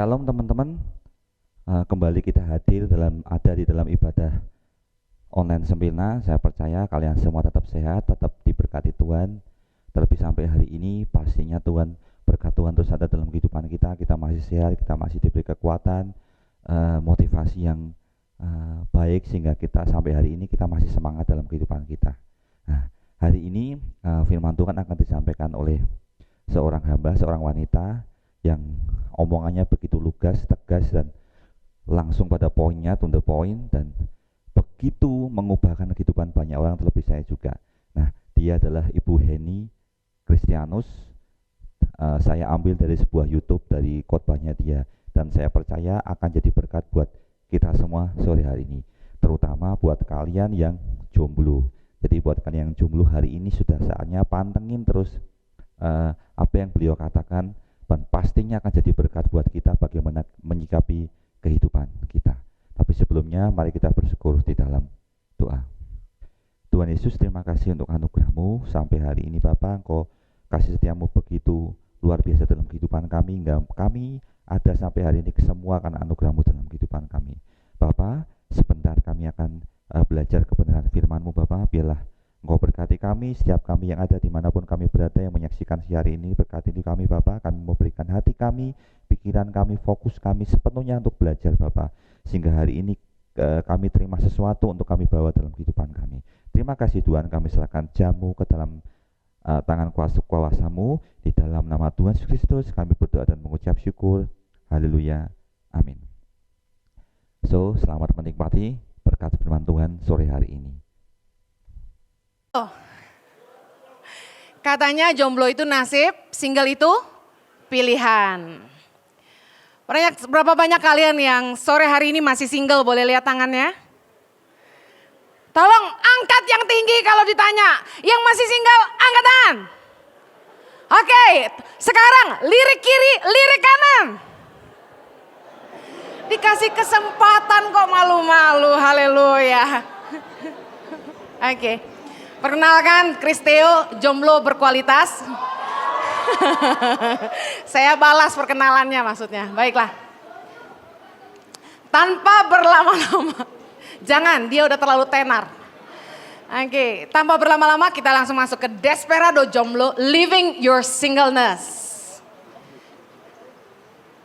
Shalom teman-teman. Kembali kita ada di dalam ibadah online Sembilna. Saya percaya kalian semua tetap sehat, tetap diberkati Tuhan. Terlebih sampai hari ini pastinya berkat Tuhan terus ada dalam kehidupan kita. Kita masih sehat, kita masih diberi kekuatan, motivasi yang baik sehingga kita sampai hari ini kita masih semangat dalam kehidupan kita. Nah, hari ini firman Tuhan akan disampaikan oleh seorang hamba, seorang wanita yang omongannya begitu lugas, tegas, dan langsung pada poinnya, to the point, dan begitu mengubahkan kehidupan banyak orang, terlebih saya juga. Nah, dia adalah Ibu Heni Kristianus. Saya ambil dari sebuah YouTube dari khotbahnya dia, dan saya percaya akan jadi berkat buat kita semua sore hari ini, terutama buat kalian yang jomblo. Jadi buat kalian yang jomblo hari ini sudah saatnya pantengin terus apa yang beliau katakan, dan pastinya akan jadi berkat buat kita bagaimana menyikapi kehidupan kita. Tapi sebelumnya mari kita bersyukur di dalam doa. Tuhan Yesus, terima kasih untuk anugerah-Mu sampai hari ini Bapa. Engkau kasih setiamu begitu luar biasa dalam kehidupan kami, hingga kami ada sampai hari ini semua karena anugerah-Mu dalam kehidupan kami. Bapa, sebentar kami akan belajar kebenaran firman-Mu Bapa. Biarlah Engkau berkati kami, setiap kami yang ada dimanapun kami berada yang menyaksikan siar ini. Berkati kami Bapa, kami memberikan hati kami, pikiran kami, fokus kami sepenuhnya untuk belajar Bapa, sehingga hari ini kami terima sesuatu untuk kami bawa dalam kehidupan kami. Terima kasih Tuhan, kami serahkan jamu ke dalam tangan kuasa-Mu. Di dalam nama Tuhan Yesus Kristus kami berdoa dan mengucap syukur. Haleluya, amin. So, selamat menikmati berkat firman Tuhan sore hari ini. Katanya jomblo itu nasib, single itu pilihan. Berapa banyak kalian yang sore hari ini masih single? Boleh lihat tangannya? Tolong angkat yang tinggi kalau ditanya. Yang masih single, angkat tangan. Oke, sekarang lirik kiri, lirik kanan. Dikasih kesempatan kok malu-malu, haleluya. Oke. Perkenalkan, Kristeo, jomblo berkualitas. Saya balas perkenalannya maksudnya. Baiklah. Tanpa berlama-lama. Jangan, dia udah terlalu tenar. Oke, tanpa berlama-lama kita langsung masuk ke Desperado Jomblo, Living Your Singleness.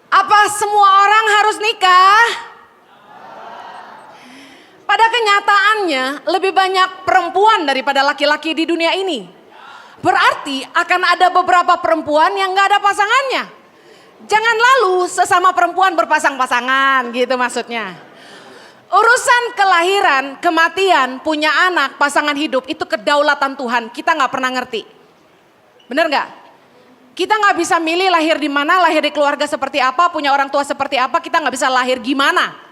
Apa semua orang harus nikah? Pada kenyataannya lebih banyak perempuan daripada laki-laki di dunia ini. Berarti akan ada beberapa perempuan yang gak ada pasangannya. Jangan lalu sesama perempuan berpasang-pasangan gitu maksudnya. Urusan kelahiran, kematian, punya anak, pasangan hidup itu kedaulatan Tuhan. Kita gak pernah ngerti. Bener gak? Kita gak bisa milih lahir di mana, lahir di keluarga seperti apa, punya orang tua seperti apa, kita gak bisa lahir gimana.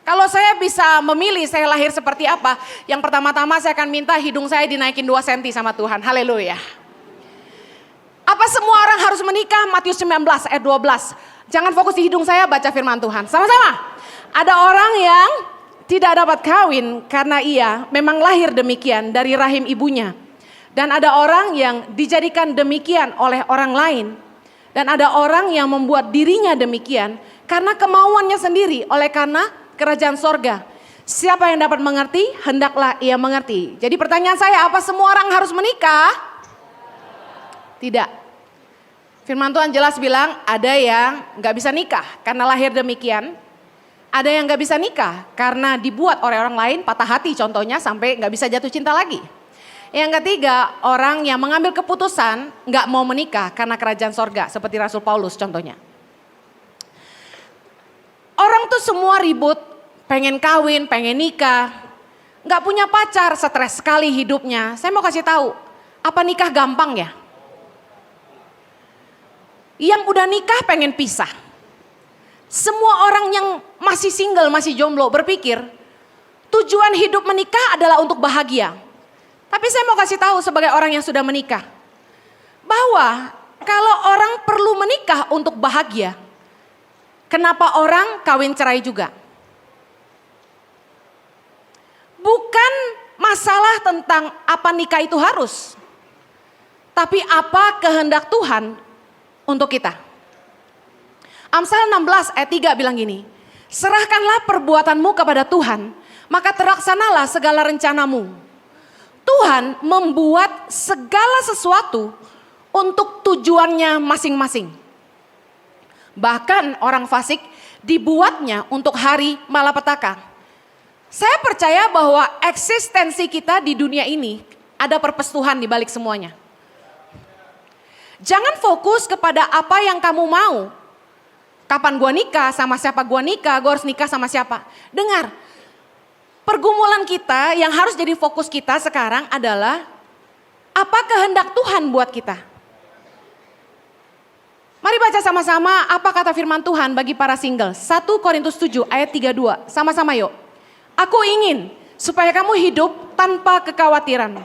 Kalau saya bisa memilih saya lahir seperti apa, yang pertama-tama saya akan minta hidung saya dinaikin 2 cm sama Tuhan. Haleluya. Apa semua orang harus menikah? Matius 19 ayat 12. Jangan fokus di hidung saya, baca firman Tuhan. Sama-sama. Ada orang yang tidak dapat kawin karena ia memang lahir demikian dari rahim ibunya. Dan ada orang yang dijadikan demikian oleh orang lain. Dan ada orang yang membuat dirinya demikian karena kemauannya sendiri, oleh karena kerajaan sorga. Siapa yang dapat mengerti, hendaklah ia mengerti. Jadi pertanyaan saya, apa semua orang harus menikah? Tidak. Firman Tuhan jelas bilang, ada yang gak bisa nikah karena lahir demikian. Ada yang gak bisa nikah karena dibuat oleh orang lain, patah hati contohnya sampai gak bisa jatuh cinta lagi. Yang ketiga, orang yang mengambil keputusan gak mau menikah karena kerajaan sorga, seperti Rasul Paulus contohnya. Orang tuh semua ribut, pengen kawin, pengen nikah, gak punya pacar, stres sekali hidupnya. Saya mau kasih tahu, apa nikah gampang ya? Yang udah nikah pengen pisah. Semua orang yang masih single, masih jomblo berpikir, tujuan hidup menikah adalah untuk bahagia. Tapi saya mau kasih tahu sebagai orang yang sudah menikah, bahwa kalau orang perlu menikah untuk bahagia, kenapa orang kawin cerai juga? Bukan masalah tentang apa nikah itu harus. Tapi apa kehendak Tuhan untuk kita. Amsal 16 ayat 3 bilang gini, serahkanlah perbuatanmu kepada Tuhan, maka terlaksanalah segala rencanamu. Tuhan membuat segala sesuatu untuk tujuannya masing-masing. Bahkan orang fasik dibuatnya untuk hari malapetaka. Saya percaya bahwa eksistensi kita di dunia ini ada purpose Tuhan di balik semuanya. Jangan fokus kepada apa yang kamu mau. Kapan gua nikah, sama siapa gua nikah, gua harus nikah sama siapa. Dengar, pergumulan kita yang harus jadi fokus kita sekarang adalah apa kehendak Tuhan buat kita. Mari baca sama-sama apa kata firman Tuhan bagi para single. 1 Korintus 7 ayat 32. Sama-sama yuk. Aku ingin supaya kamu hidup tanpa kekhawatiran.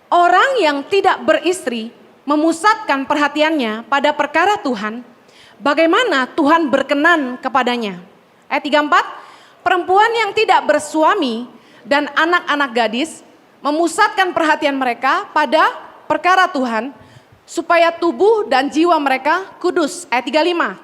Orang yang tidak beristri memusatkan perhatiannya pada perkara Tuhan, bagaimana Tuhan berkenan kepadanya. Ayat 34, perempuan yang tidak bersuami dan anak-anak gadis memusatkan perhatian mereka pada perkara Tuhan, supaya tubuh dan jiwa mereka kudus. Ayat 35,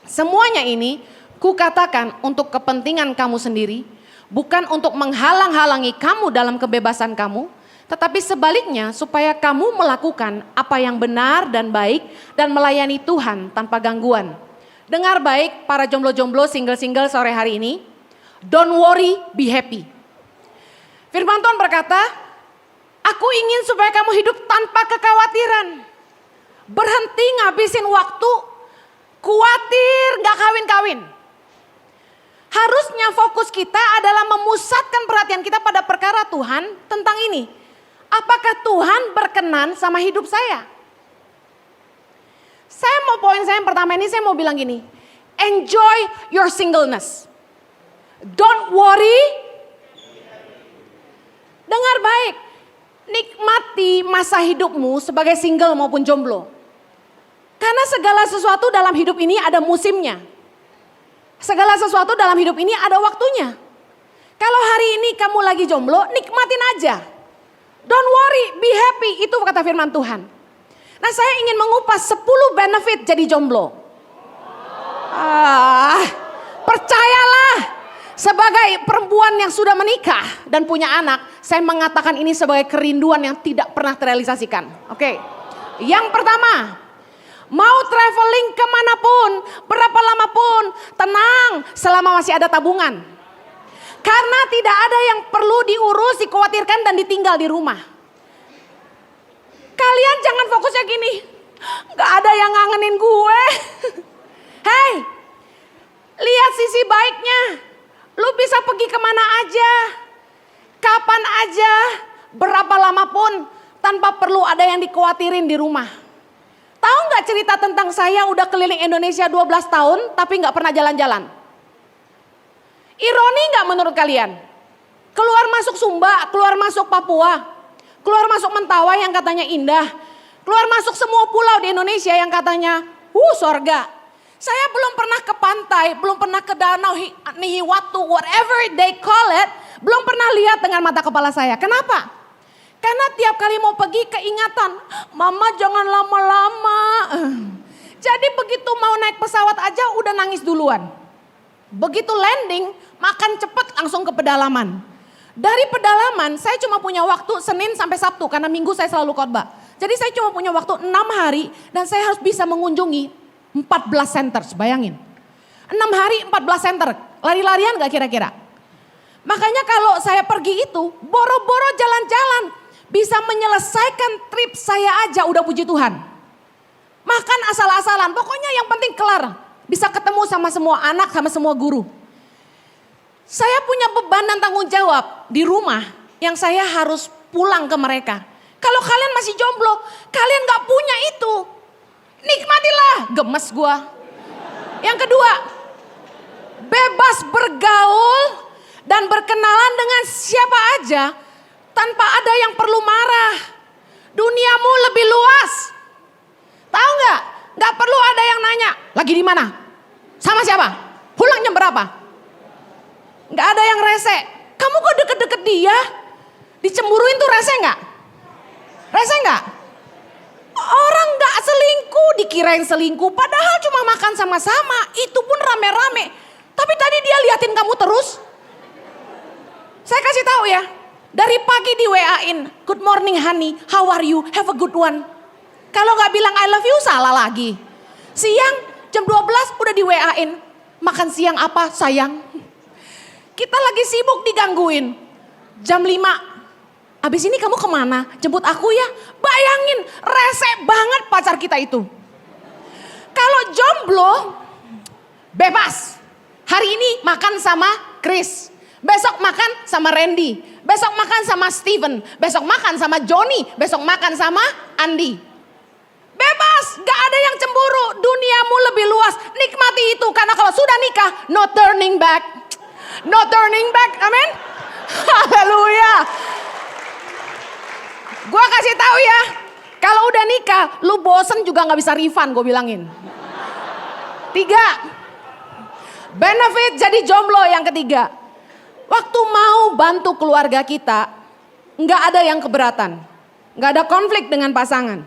semuanya ini kukatakan untuk kepentingan kamu sendiri, bukan untuk menghalang-halangi kamu dalam kebebasan kamu, tetapi sebaliknya supaya kamu melakukan apa yang benar dan baik dan melayani Tuhan tanpa gangguan. Dengar baik para jomblo-jomblo, single-single sore hari ini. Don't worry, be happy. Firman Tuhan berkata, aku ingin supaya kamu hidup tanpa kekhawatiran. Berhenti ngabisin waktu, khawatir gak kawin-kawin. Harusnya fokus kita adalah memusatkan perhatian kita pada perkara Tuhan tentang ini. Apakah Tuhan berkenan sama hidup saya? Poin saya yang pertama ini saya mau bilang gini. Enjoy your singleness. Don't worry. Dengar baik. Nikmati masa hidupmu sebagai single maupun jomblo. Karena segala sesuatu dalam hidup ini ada musimnya. Segala sesuatu dalam hidup ini ada waktunya. Kalau hari ini kamu lagi jomblo, nikmatin aja. Don't worry, be happy. Itu kata firman Tuhan. Nah, saya ingin mengupas 10 benefit jadi jomblo. Percayalah, sebagai perempuan yang sudah menikah dan punya anak, saya mengatakan ini sebagai kerinduan yang tidak pernah terrealisasikan. Oke. Yang pertama, mau traveling kemanapun, berapa lama pun, tenang selama masih ada tabungan. Karena tidak ada yang perlu diurus, dikhawatirkan dan ditinggal di rumah. Kalian jangan fokusnya gini, gak ada yang ngangenin gue. Hei, lihat sisi baiknya. Lu bisa pergi kemana aja, kapan aja, berapa lama pun, tanpa perlu ada yang dikhawatirin di rumah. Tahu gak cerita tentang saya udah keliling Indonesia 12 tahun tapi gak pernah jalan-jalan? Ironi gak menurut kalian? Keluar masuk Sumba, keluar masuk Papua, keluar masuk Mentawai yang katanya indah, keluar masuk semua pulau di Indonesia yang katanya sorga. Saya belum pernah ke pantai, belum pernah ke danau Nihiwatu, whatever they call it, belum pernah lihat dengan mata kepala saya. Kenapa? Karena tiap kali mau pergi keingatan, mama jangan lama-lama. Jadi begitu mau naik pesawat aja udah nangis duluan. Begitu landing, makan cepet langsung ke pedalaman. Dari pedalaman saya cuma punya waktu Senin sampai Sabtu karena Minggu saya selalu khotbah. Jadi saya cuma punya waktu 6 hari dan saya harus bisa mengunjungi 14 centers, bayangin. 6 hari 14 center, lari-larian gak kira-kira? Makanya kalau saya pergi itu, boro-boro jalan-jalan, bisa menyelesaikan trip saya aja udah puji Tuhan. Makan asal-asalan, pokoknya yang penting kelar. Bisa ketemu sama semua anak, sama semua guru. Saya punya beban dan tanggung jawab di rumah yang saya harus pulang ke mereka. Kalau kalian masih jomblo, kalian gak punya itu. Nikmatilah, gemes gua. Yang kedua, bebas bergaul dan berkenalan dengan siapa aja tanpa ada yang perlu marah. Duniamu lebih luas. Tahu nggak? Nggak perlu ada yang nanya, lagi di mana? Sama siapa? Pulang jam berapa? Nggak ada yang rese. Kamu kok deket-deket dia? Dicemburuin tuh rese nggak? Rese nggak? Orang gak selingkuh dikirain selingkuh, padahal cuma makan sama-sama, itu pun rame-rame. Tapi tadi dia liatin kamu terus. Saya kasih tahu ya, dari pagi di WA-in, good morning honey, how are you, have a good one. Kalau gak bilang I love you salah lagi. Siang jam 12 udah di WA-in, makan siang apa sayang. Kita lagi sibuk digangguin, jam 5. Abis ini kamu kemana? Jemput aku ya. Bayangin, rese banget pacar kita itu. Kalau jomblo, bebas. Hari ini makan sama Chris. Besok makan sama Randy. Besok makan sama Steven. Besok makan sama Johnny. Besok makan sama Andi. Bebas, gak ada yang cemburu. Duniamu lebih luas. Nikmati itu, karena kalau sudah nikah, no turning back. No turning back, amin. Haleluya. Gue kasih tahu ya, kalau udah nikah, lu bosen juga nggak bisa refund, gue bilangin. 3, benefit jadi jomblo yang ketiga. Waktu mau bantu keluarga kita, nggak ada yang keberatan, nggak ada konflik dengan pasangan,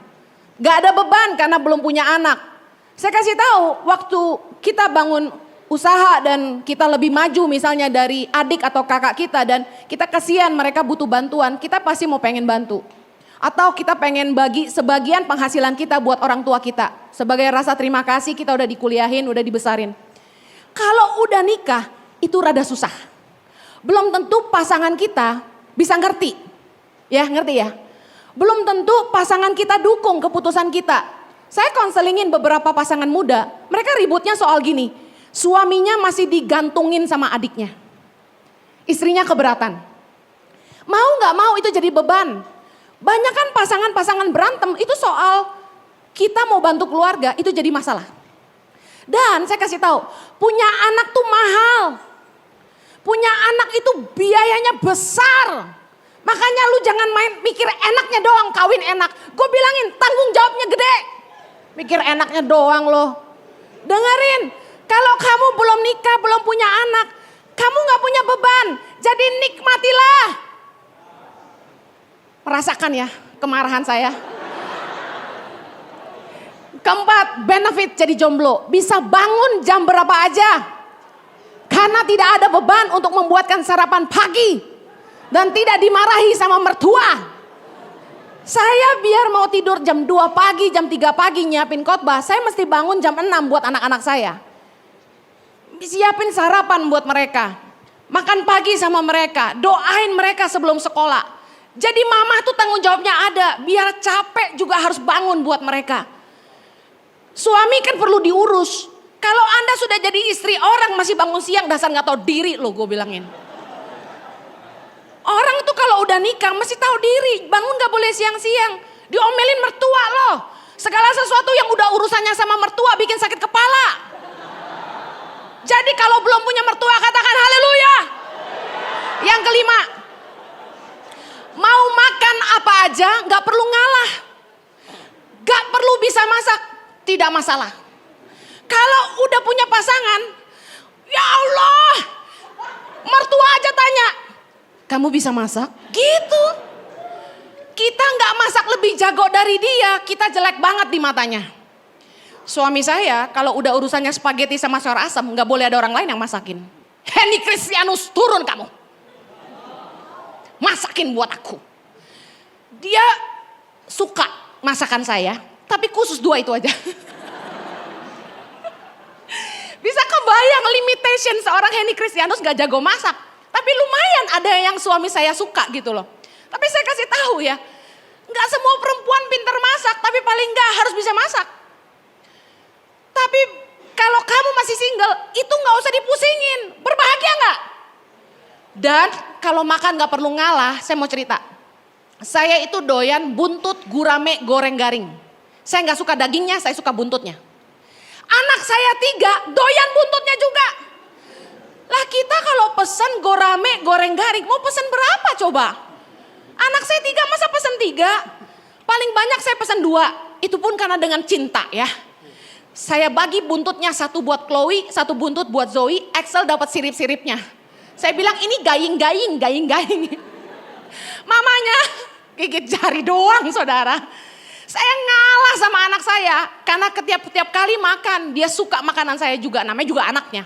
nggak ada beban karena belum punya anak. Saya kasih tahu, waktu kita bangun usaha dan kita lebih maju misalnya dari adik atau kakak kita dan kita kasihan mereka butuh bantuan, kita pasti mau pengen bantu. Atau kita pengen bagi sebagian penghasilan kita buat orang tua kita. Sebagai rasa terima kasih kita udah dikuliahin, udah dibesarin. Kalau udah nikah itu rada susah. Belum tentu pasangan kita bisa ngerti. Ya ngerti ya. Belum tentu pasangan kita dukung keputusan kita. Saya konselingin beberapa pasangan muda. Mereka ributnya soal gini. Suaminya masih digantungin sama adiknya. Istrinya keberatan. Mau gak mau itu jadi beban. Banyak kan pasangan-pasangan berantem itu soal kita mau bantu keluarga itu jadi masalah. Dan saya kasih tahu, punya anak tuh mahal. Punya anak itu biayanya besar. Makanya lu jangan main mikir enaknya doang kawin enak. Gue bilangin tanggung jawabnya gede. Mikir enaknya doang loh. Dengerin, kalau kamu belum nikah, belum punya anak, kamu gak punya beban. Jadi nikmatilah. Merasakan ya kemarahan saya. Keempat, benefit jadi jomblo. Bisa bangun jam berapa aja. Karena tidak ada beban untuk membuatkan sarapan pagi. Dan tidak dimarahi sama mertua. Saya biar mau tidur jam 2 pagi, jam 3 pagi nyiapin khotbah. Saya mesti bangun jam 6 buat anak-anak saya. Siapin sarapan buat mereka. Makan pagi sama mereka. Doain mereka sebelum sekolah. Jadi mama tuh tanggung jawabnya ada, biar capek juga harus bangun buat mereka. Suami kan perlu diurus. Kalau Anda sudah jadi istri orang masih bangun siang, dasar gak tahu diri loh gue bilangin. Orang tuh kalau udah nikah mesti tahu diri, bangun gak boleh siang-siang. Diomelin mertua loh. Segala sesuatu yang udah urusannya sama mertua bikin sakit kepala. Jadi kalau belum punya mertua katakan haleluya. Yang kelima, mau makan apa aja gak perlu ngalah. Gak perlu bisa masak, tidak masalah. Kalau udah punya pasangan, ya Allah, mertua aja tanya, kamu bisa masak? Gitu. Kita gak masak lebih jago dari dia, kita jelek banget di matanya. Suami saya kalau udah urusannya spaghetti sama sayur asam, gak boleh ada orang lain yang masakin. Henny Kristianus, turun kamu. Masakin buat aku. Dia suka masakan saya, tapi khusus 2 itu aja. Bisa kebayang limitation seorang Henny Kristianus gak jago masak. Tapi lumayan ada yang suami saya suka gitu loh. Tapi saya kasih tahu ya, gak semua perempuan pintar masak, tapi paling gak harus bisa masak. Tapi kalau kamu masih single, itu gak usah dipusingin. Berbahagia gak? Dan kalau makan gak perlu ngalah, saya mau cerita. Saya itu doyan buntut gurame goreng garing. Saya gak suka dagingnya, saya suka buntutnya. Anak saya 3 doyan buntutnya juga. Lah kita kalau pesen gurame goreng garing, mau pesen berapa coba? Anak saya 3 masa pesen 3? Paling banyak saya pesen 2. Itu pun karena dengan cinta ya. Saya bagi buntutnya, 1 buat Chloe, 1 buntut buat Zoe. Axel dapat sirip-siripnya. Saya bilang ini gaying. Mamanya gigit jari doang saudara. Saya ngalah marah sama anak saya karena tiap kali makan dia suka makanan saya juga, namanya juga anaknya.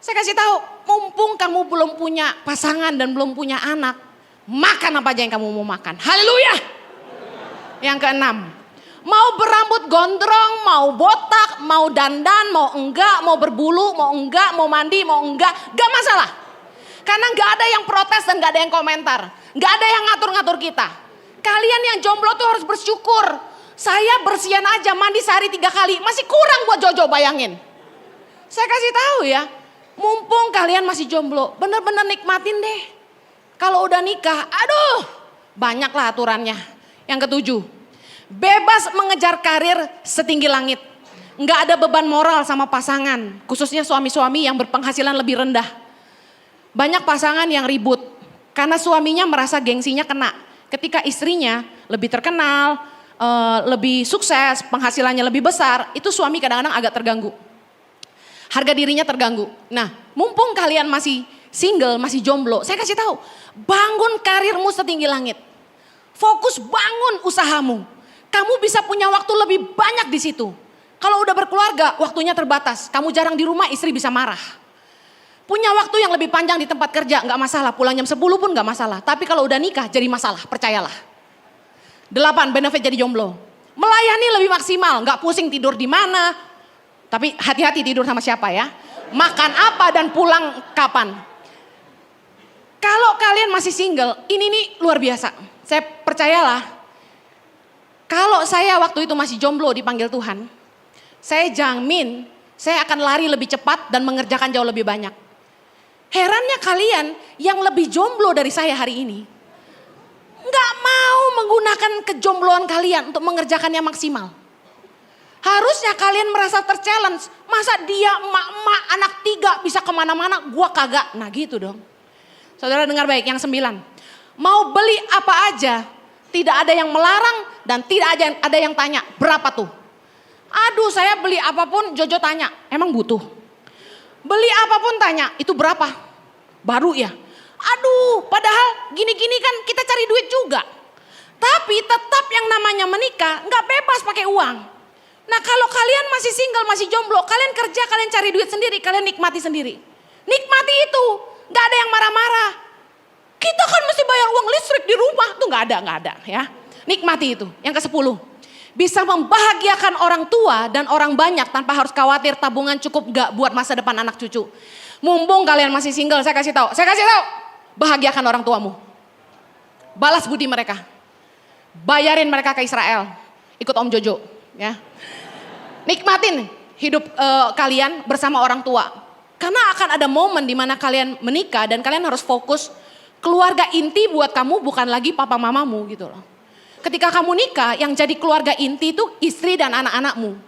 Saya kasih tahu, mumpung kamu belum punya pasangan dan belum punya anak, makan apa aja yang kamu mau makan. Haleluya. Yang keenam, mau berambut gondrong, mau botak, mau dandan, mau enggak, mau berbulu, mau enggak, mau mandi, mau enggak, gak masalah. Karena gak ada yang protes dan gak ada yang komentar. Gak ada yang ngatur-ngatur kita. Kalian yang jomblo tuh harus bersyukur. Saya bersihan aja mandi sehari 3 kali, masih kurang buat Jojo, bayangin. Saya kasih tahu ya, mumpung kalian masih jomblo, bener-bener nikmatin deh. Kalau udah nikah, aduh, banyaklah aturannya. Yang ketujuh, bebas mengejar karir setinggi langit. Nggak ada beban moral sama pasangan, khususnya suami-suami yang berpenghasilan lebih rendah. Banyak pasangan yang ribut karena suaminya merasa gengsinya kena. Ketika istrinya lebih terkenal, lebih sukses, penghasilannya lebih besar, itu suami kadang-kadang agak terganggu. Harga dirinya terganggu. Nah, mumpung kalian masih single, masih jomblo, saya kasih tahu, bangun karirmu setinggi langit. Fokus bangun usahamu. Kamu bisa punya waktu lebih banyak di situ. Kalau udah berkeluarga, waktunya terbatas. Kamu jarang di rumah, istri bisa marah. Punya waktu yang lebih panjang di tempat kerja, nggak masalah. Pulang jam 10 pun nggak masalah. Tapi kalau udah nikah, jadi masalah, percayalah. 8, benefit jadi jomblo. Melayani lebih maksimal, nggak pusing tidur di mana. Tapi hati-hati tidur sama siapa ya. Makan apa dan pulang kapan. Kalau kalian masih single, ini nih luar biasa. Saya percayalah, kalau saya waktu itu masih jomblo dipanggil Tuhan, saya jamin saya akan lari lebih cepat dan mengerjakan jauh lebih banyak. Herannya kalian yang lebih jomblo dari saya hari ini, nggak mau menggunakan kejombloan kalian untuk mengerjakannya maksimal. Harusnya kalian merasa terchallenge. Masa dia emak-emak anak 3 bisa kemana-mana, gua kagak. Nah gitu dong. Saudara dengar baik, yang 9. Mau beli apa aja, tidak ada yang melarang dan tidak ada yang tanya, berapa tuh? Aduh, saya beli apapun Jojo tanya, emang butuh? Beli apapun tanya, itu berapa? Baru ya? Aduh, padahal gini-gini kan kita cari duit juga. Tapi tetap yang namanya menikah nggak bebas pakai uang. Nah kalau kalian masih single, masih jomblo, kalian kerja, kalian cari duit sendiri, kalian nikmati sendiri. Nikmati itu, gak ada yang marah-marah. Kita kan mesti bayar uang listrik di rumah, tuh gak ada ya. Nikmati itu. Yang ke-10, bisa membahagiakan orang tua dan orang banyak tanpa harus khawatir tabungan cukup gak buat masa depan anak cucu. Mumpung kalian masih single, saya kasih tahu, bahagiakan orang tuamu. Balas budi mereka. Bayarin mereka ke Israel, ikut Om Jojo ya. Nikmatin hidup kalian bersama orang tua. Karena akan ada momen di mana kalian menikah dan kalian harus fokus. Keluarga inti buat kamu bukan lagi papa mamamu gitu loh. Ketika kamu nikah, yang jadi keluarga inti itu istri dan anak-anakmu.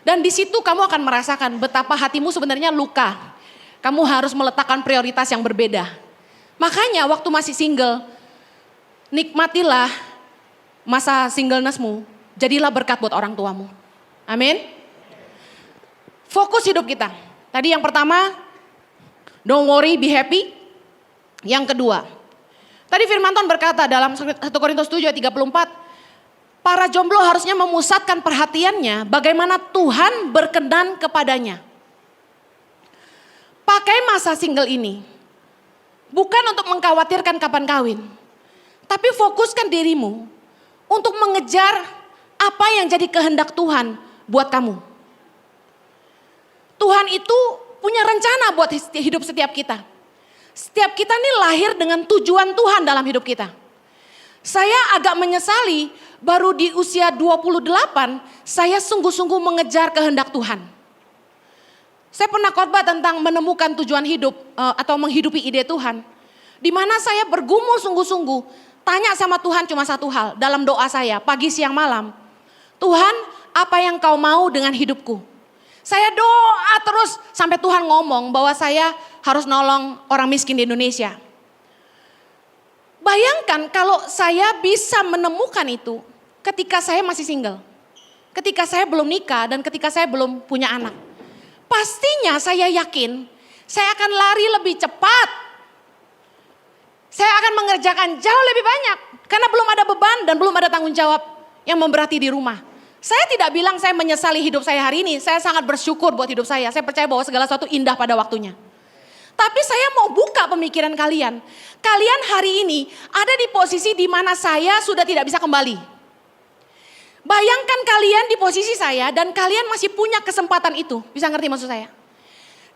Dan di situ kamu akan merasakan betapa hatimu sebenarnya luka. Kamu harus meletakkan prioritas yang berbeda. Makanya waktu masih single, nikmatilah masa singlenessmu. Jadilah berkat buat orang tuamu. Amin. Fokus hidup kita. Tadi yang pertama, don't worry, be happy. Yang kedua, tadi firman Tuhan berkata dalam 1 Korintus 7 ayat 34, para jomblo harusnya memusatkan perhatiannya bagaimana Tuhan berkenan kepadanya. Pakai masa single ini, bukan untuk mengkhawatirkan kapan kawin, tapi fokuskan dirimu untuk mengejar apa yang jadi kehendak Tuhan buat kamu. Tuhan itu punya rencana buat hidup setiap kita. Setiap kita nih lahir dengan tujuan Tuhan dalam hidup kita. Saya agak menyesali baru di usia 28 saya sungguh-sungguh mengejar kehendak Tuhan. Saya pernah khotbah tentang menemukan tujuan hidup atau menghidupi ide Tuhan. Di mana saya bergumul sungguh-sungguh, tanya sama Tuhan cuma satu hal dalam doa saya pagi siang malam. Tuhan, apa yang kau mau dengan hidupku? Saya doa terus sampai Tuhan ngomong bahwa saya harus nolong orang miskin di Indonesia. Bayangkan kalau saya bisa menemukan itu ketika saya masih single. Ketika saya belum nikah dan ketika saya belum punya anak. Pastinya saya yakin saya akan lari lebih cepat. Saya akan mengerjakan jauh lebih banyak. Karena belum ada beban dan belum ada tanggung jawab yang memberati di rumah. Saya tidak bilang saya menyesali hidup saya hari ini. Saya sangat bersyukur buat hidup saya. Saya percaya bahwa segala sesuatu indah pada waktunya. Tapi saya mau buka pemikiran kalian. Kalian hari ini ada di posisi di mana saya sudah tidak bisa kembali. Bayangkan kalian di posisi saya dan kalian masih punya kesempatan itu. Bisa ngerti maksud saya?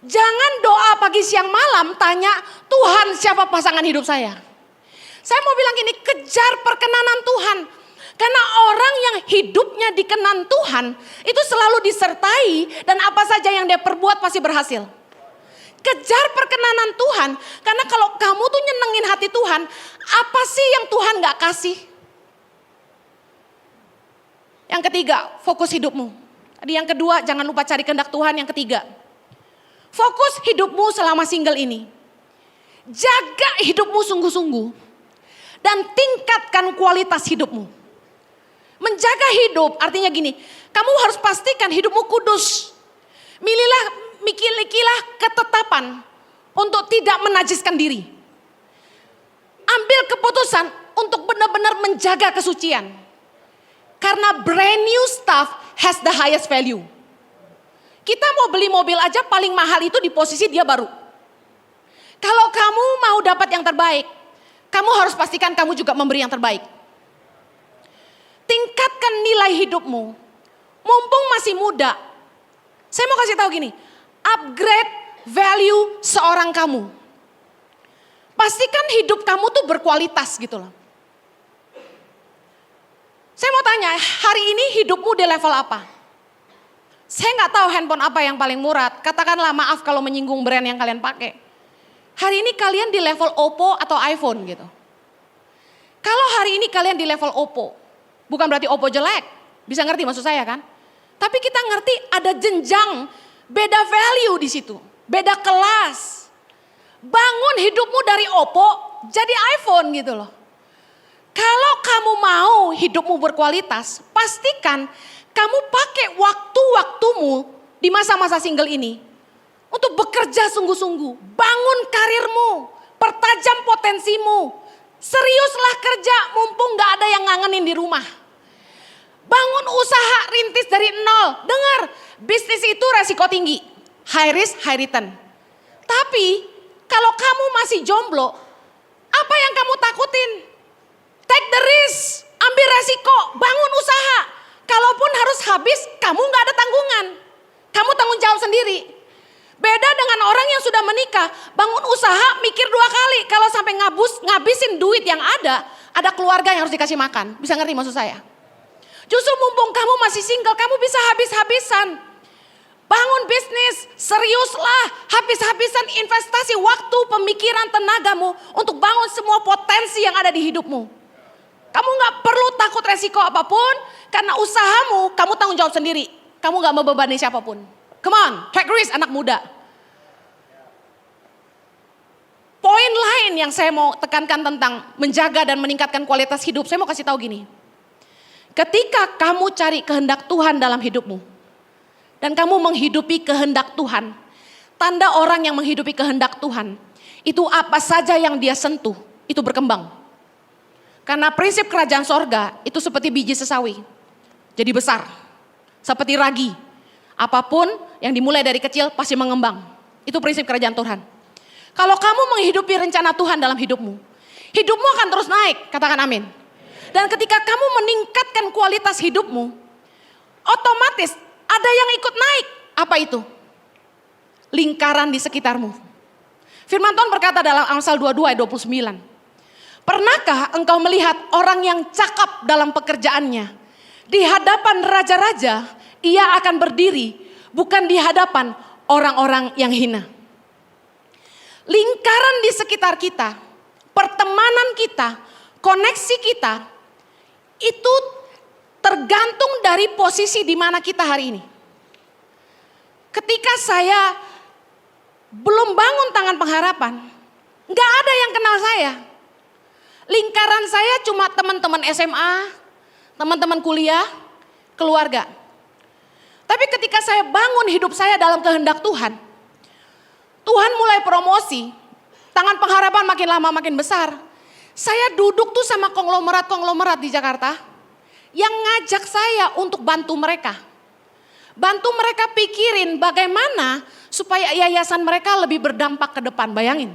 Jangan doa pagi siang malam tanya, Tuhan siapa pasangan hidup saya? Saya mau bilang gini, kejar perkenanan Tuhan. Karena orang yang hidupnya dikenan Tuhan itu selalu disertai dan apa saja yang dia perbuat pasti berhasil. Kejar perkenanan Tuhan, karena kalau kamu tuh nyenengin hati Tuhan, apa sih yang Tuhan gak kasih? Yang ketiga, fokus hidupmu. Tadi yang kedua, jangan lupa cari kehendak Tuhan. Yang ketiga, fokus hidupmu selama single ini. Jaga hidupmu sungguh-sungguh dan tingkatkan kualitas hidupmu. Menjaga hidup artinya gini, kamu harus pastikan hidupmu kudus. Milikilah ketetapan untuk tidak menajiskan diri. Ambil keputusan untuk benar-benar menjaga kesucian. Karena brand new stuff has the highest value. Kita mau beli mobil aja paling mahal itu di posisi dia baru. Kalau kamu mau dapat yang terbaik, kamu harus pastikan kamu juga memberi yang terbaik. Tingkatkan nilai hidupmu. Mumpung masih muda. Saya mau kasih tahu gini. Upgrade value seorang kamu. Pastikan hidup kamu tuh berkualitas gitu loh. Saya mau tanya, hari ini hidupmu di level apa? Saya nggak tahu handphone apa yang paling murah. Katakanlah maaf kalau menyinggung brand yang kalian pakai. Hari ini kalian di level Oppo atau iPhone gitu. Kalau hari ini kalian di level Oppo, bukan berarti Oppo jelek, bisa ngerti maksud saya kan? Tapi kita ngerti ada jenjang, beda value di situ, beda kelas. Bangun hidupmu dari Oppo jadi iPhone gitu loh. Kalau kamu mau hidupmu berkualitas, pastikan kamu pakai waktu-waktumu di masa-masa single ini untuk bekerja sungguh-sungguh, bangun karirmu, pertajam potensimu. Seriuslah kerja mumpung gak ada yang ngangenin di rumah. Bangun usaha rintis dari nol. Dengar, bisnis itu resiko tinggi. High risk, high return. Tapi kalau kamu masih jomblo, apa yang kamu takutin? Take the risk, ambil resiko, bangun usaha. Kalaupun harus habis, kamu gak ada tanggungan. Kamu tanggung jawab sendiri. Beda dengan orang yang sudah menikah, bangun usaha mikir 2 kali. Kalau sampai ngabisin duit yang ada keluarga yang harus dikasih makan. Bisa ngerti maksud saya? Justru mumpung kamu masih single, kamu bisa habis-habisan. Bangun bisnis, seriuslah, habis-habisan investasi waktu, pemikiran, tenagamu untuk bangun semua potensi yang ada di hidupmu. Kamu gak perlu takut resiko apapun, karena usahamu kamu tanggung jawab sendiri. Kamu gak membebani siapapun. Come on, take risk anak muda. Poin lain yang saya mau tekankan tentang menjaga dan meningkatkan kualitas hidup, saya mau kasih tahu gini. Ketika kamu cari kehendak Tuhan dalam hidupmu, dan kamu menghidupi kehendak Tuhan, tanda orang yang menghidupi kehendak Tuhan, itu apa saja yang dia sentuh, itu berkembang. Karena prinsip kerajaan sorga itu seperti biji sesawi, jadi besar, seperti ragi. Apapun yang dimulai dari kecil pasti mengembang. Itu prinsip kerajaan Tuhan. Kalau kamu menghidupi rencana Tuhan dalam hidupmu, hidupmu akan terus naik, katakan amin. Dan ketika kamu meningkatkan kualitas hidupmu, otomatis ada yang ikut naik. Apa itu? Lingkaran di sekitarmu. Firman Tuhan berkata dalam Amsal 22 ayat 29. Pernahkah engkau melihat orang yang cakap dalam pekerjaannya? Di hadapan raja-raja, ia akan berdiri, bukan di hadapan orang-orang yang hina. Lingkaran di sekitar kita, pertemanan kita, koneksi kita, itu tergantung dari posisi di mana kita hari ini. Ketika saya belum bangun tangan pengharapan, gak ada yang kenal saya. Lingkaran saya cuma teman-teman SMA, teman-teman kuliah, keluarga. Tapi ketika saya bangun hidup saya dalam kehendak Tuhan, Tuhan mulai promosi, tangan pengharapan makin lama makin besar. Saya duduk tuh sama konglomerat-konglomerat di Jakarta, yang ngajak saya untuk bantu mereka. Bantu mereka pikirin bagaimana supaya yayasan mereka lebih berdampak ke depan, bayangin.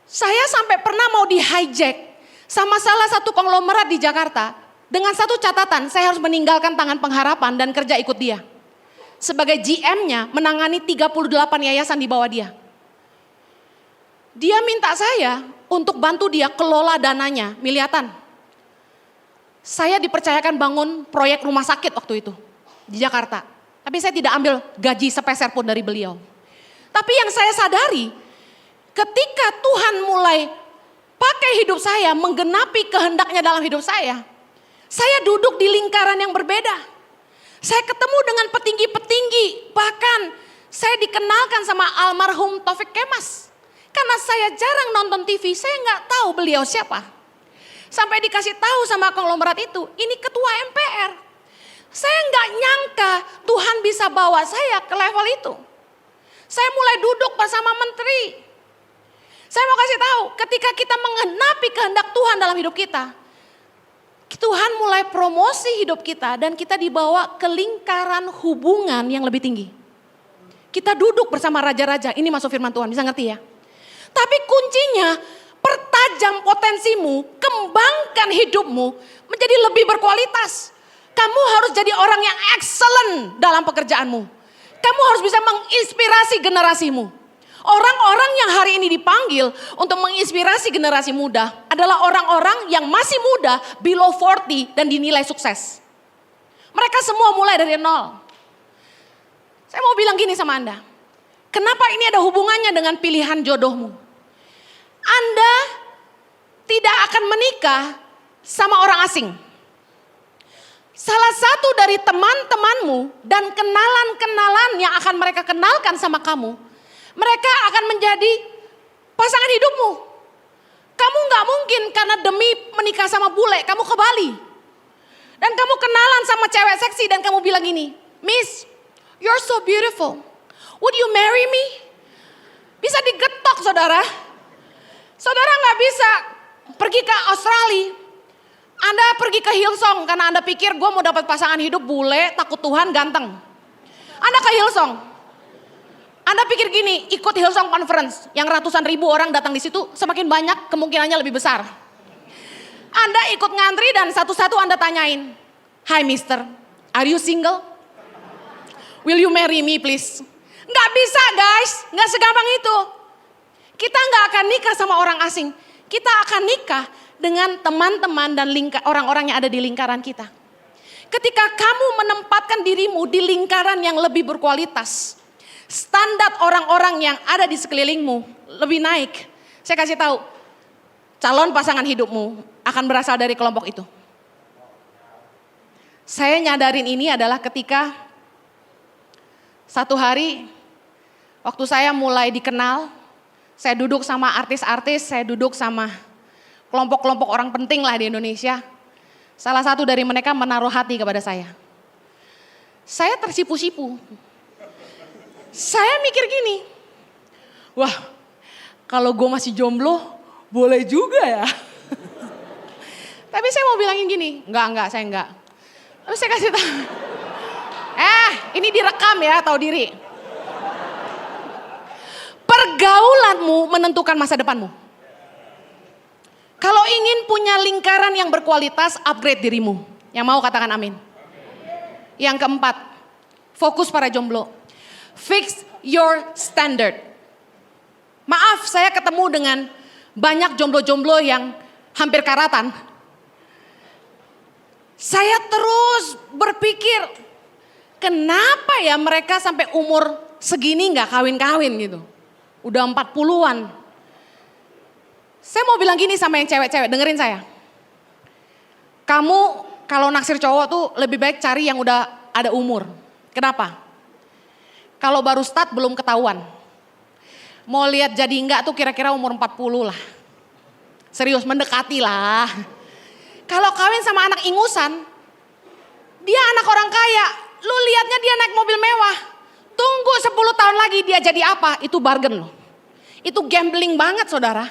Saya sampai pernah mau di hijack sama salah satu konglomerat di Jakarta. Dengan satu catatan, saya harus meninggalkan Tangan Pengharapan dan kerja ikut dia. Sebagai GM-nya menangani 38 yayasan di bawah dia. Dia minta saya untuk bantu dia kelola dananya, miliatan. Saya dipercayakan bangun proyek rumah sakit waktu itu di Jakarta. Tapi saya tidak ambil gaji sepeser pun dari beliau. Tapi yang saya sadari, ketika Tuhan mulai pakai hidup saya, menggenapi kehendaknya dalam hidup saya duduk di lingkaran yang berbeda. Saya ketemu dengan petinggi-petinggi, bahkan saya dikenalkan sama almarhum Taufik Kemas. Karena saya jarang nonton TV, saya nggak tahu beliau siapa. Sampai dikasih tahu sama konglomerat itu, ini ketua MPR. Saya nggak nyangka Tuhan bisa bawa saya ke level itu. Saya mulai duduk bersama menteri. Saya mau kasih tahu, ketika kita menggenapi kehendak Tuhan dalam hidup kita, Tuhan mulai promosi hidup kita dan kita dibawa ke lingkaran hubungan yang lebih tinggi. Kita duduk bersama raja-raja, ini masuk firman Tuhan, bisa ngerti ya? Tapi kuncinya, pertajam potensimu, kembangkan hidupmu menjadi lebih berkualitas. Kamu harus jadi orang yang excellent dalam pekerjaanmu. Kamu harus bisa menginspirasi generasimu. Orang-orang yang hari ini dipanggil untuk menginspirasi generasi muda adalah orang-orang yang masih muda, below 40 dan dinilai sukses. Mereka semua mulai dari nol. Saya mau bilang gini sama Anda. Kenapa ini ada hubungannya dengan pilihan jodohmu? Anda tidak akan menikah sama orang asing. Salah satu dari teman-temanmu dan kenalan-kenalan yang akan mereka kenalkan sama kamu, mereka akan menjadi pasangan hidupmu. Kamu gak mungkin karena demi menikah sama bule, kamu ke Bali. Dan kamu kenalan sama cewek seksi dan kamu bilang gini, Miss, you're so beautiful. Would you marry me? Bisa digetok saudara. Saudara gak bisa pergi ke Australia. Anda pergi ke Hillsong karena Anda pikir gue mau dapat pasangan hidup bule, takut Tuhan, ganteng. Anda ke Hillsong. Anda pikir gini, ikut Hillsong Conference yang ratusan ribu orang datang di situ, semakin banyak kemungkinannya lebih besar. Anda ikut ngantri dan satu-satu Anda tanyain, "Hi mister, are you single? Will you marry me please?" Nggak bisa guys, nggak segampang itu. Kita nggak akan nikah sama orang asing. Kita akan nikah dengan teman-teman dan orang-orang yang ada di lingkaran kita. Ketika kamu menempatkan dirimu di lingkaran yang lebih berkualitas, standar orang-orang yang ada di sekelilingmu lebih naik. Saya kasih tahu, calon pasangan hidupmu akan berasal dari kelompok itu. Saya nyadarin ini adalah ketika satu hari waktu saya mulai dikenal, saya duduk sama artis-artis, saya duduk sama kelompok-kelompok orang penting lah di Indonesia. Salah satu dari mereka menaruh hati kepada saya. Saya tersipu-sipu. Saya mikir gini, wah kalau gue masih jomblo boleh juga ya. Tapi saya mau bilangin gini, enggak saya enggak. Tapi saya kasih tahu, ini direkam ya, tahu diri. Pergaulanmu menentukan masa depanmu. Kalau ingin punya lingkaran yang berkualitas, upgrade dirimu. Yang mau katakan amin. Yang keempat, fokus para jomblo. Fix your standard. Maaf, saya ketemu dengan banyak jomblo-jomblo yang hampir karatan. Saya terus berpikir, kenapa ya mereka sampai umur segini gak kawin-kawin gitu. Udah 40-an. Saya mau bilang gini sama yang cewek-cewek, dengerin saya. Kamu kalau naksir cowok tuh lebih baik cari yang udah ada umur. Kenapa? Kalau baru start belum ketahuan. Mau lihat jadi enggak tuh kira-kira umur 40 lah. Serius, mendekati lah. Kalau kawin sama anak ingusan, dia anak orang kaya. Lu lihatnya dia naik mobil mewah. Tunggu 10 tahun lagi dia jadi apa, itu bargain loh. Itu gambling banget saudara.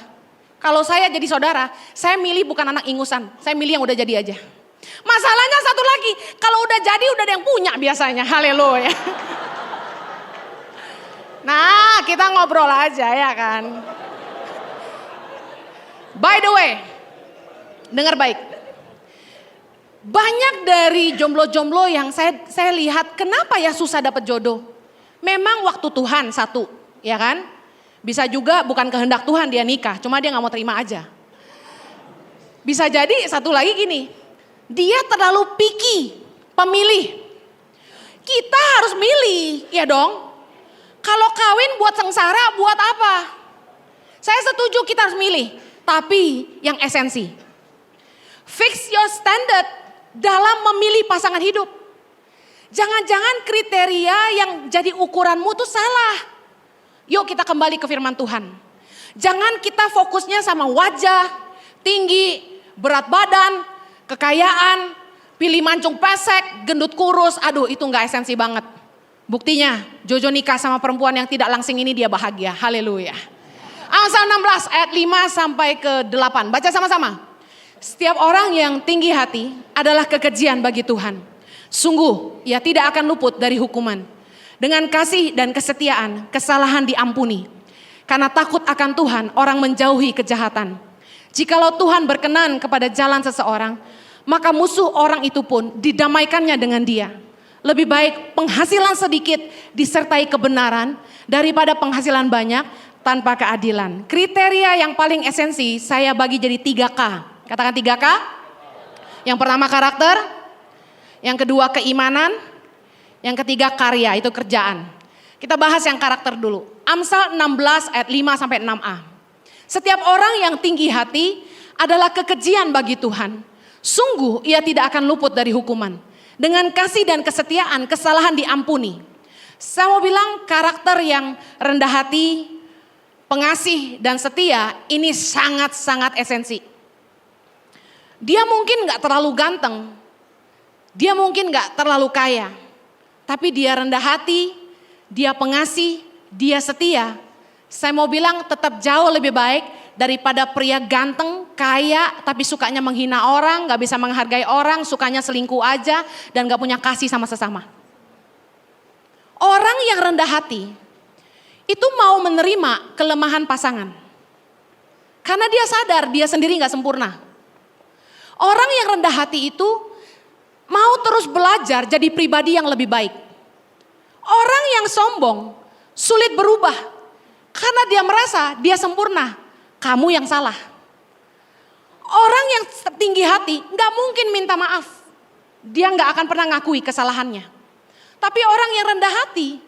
Kalau saya jadi saudara, saya milih bukan anak ingusan. Saya milih yang udah jadi aja. Masalahnya satu lagi, kalau udah jadi udah ada yang punya biasanya. Haleluya. Nah, kita ngobrol aja ya kan. By the way, dengar baik. Banyak dari jomblo-jomblo yang saya lihat, kenapa ya susah dapat jodoh? Memang waktu Tuhan satu, ya kan? Bisa juga bukan kehendak Tuhan dia nikah, cuma dia gak mau terima aja. Bisa jadi satu lagi gini, dia terlalu picky, pemilih. Kita harus milih, ya dong. Kalau kawin buat sengsara, buat apa? Saya setuju kita harus milih, tapi yang esensi. Fix your standard dalam memilih pasangan hidup. Jangan-jangan kriteria yang jadi ukuranmu tuh salah. Yuk kita kembali ke firman Tuhan. Jangan kita fokusnya sama wajah, tinggi, berat badan, kekayaan, pilih mancung pesek, gendut kurus. Aduh itu gak esensi banget. Buktinya Jojo nikah sama perempuan yang tidak langsing ini dia bahagia. Haleluya. Amsal 16 ayat 5 sampai ke 8. Baca sama-sama. Setiap orang yang tinggi hati adalah kekejian bagi Tuhan. Sungguh ia tidak akan luput dari hukuman. Dengan kasih dan kesetiaan kesalahan diampuni. Karena takut akan Tuhan orang menjauhi kejahatan. Jikalau Tuhan berkenan kepada jalan seseorang, maka musuh orang itu pun didamaikannya dengan dia. Lebih baik penghasilan sedikit disertai kebenaran daripada penghasilan banyak tanpa keadilan. Kriteria yang paling esensi saya bagi jadi 3K. Katakan 3K. Yang pertama karakter, yang kedua keimanan, yang ketiga karya, itu kerjaan. Kita bahas yang karakter dulu. Amsal 16 ayat 5 sampai 6a. Setiap orang yang tinggi hati adalah kekejian bagi Tuhan. Sungguh ia tidak akan luput dari hukuman. Dengan kasih dan kesetiaan kesalahan diampuni. Saya mau bilang karakter yang rendah hati, pengasih dan setia ini sangat-sangat esensi. Dia mungkin gak terlalu ganteng, dia mungkin gak terlalu kaya, tapi dia rendah hati, dia pengasih, dia setia. Saya mau bilang tetap jauh lebih baik daripada pria ganteng, kaya, tapi sukanya menghina orang, gak bisa menghargai orang, sukanya selingkuh aja, dan gak punya kasih sama sesama. Orang yang rendah hati, itu mau menerima kelemahan pasangan. Karena dia sadar dia sendiri gak sempurna. Orang yang rendah hati itu mau terus belajar jadi pribadi yang lebih baik. Orang yang sombong sulit berubah karena dia merasa dia sempurna, kamu yang salah. Orang yang tinggi hati gak mungkin minta maaf, dia gak akan pernah ngakui kesalahannya. Tapi orang yang rendah hati,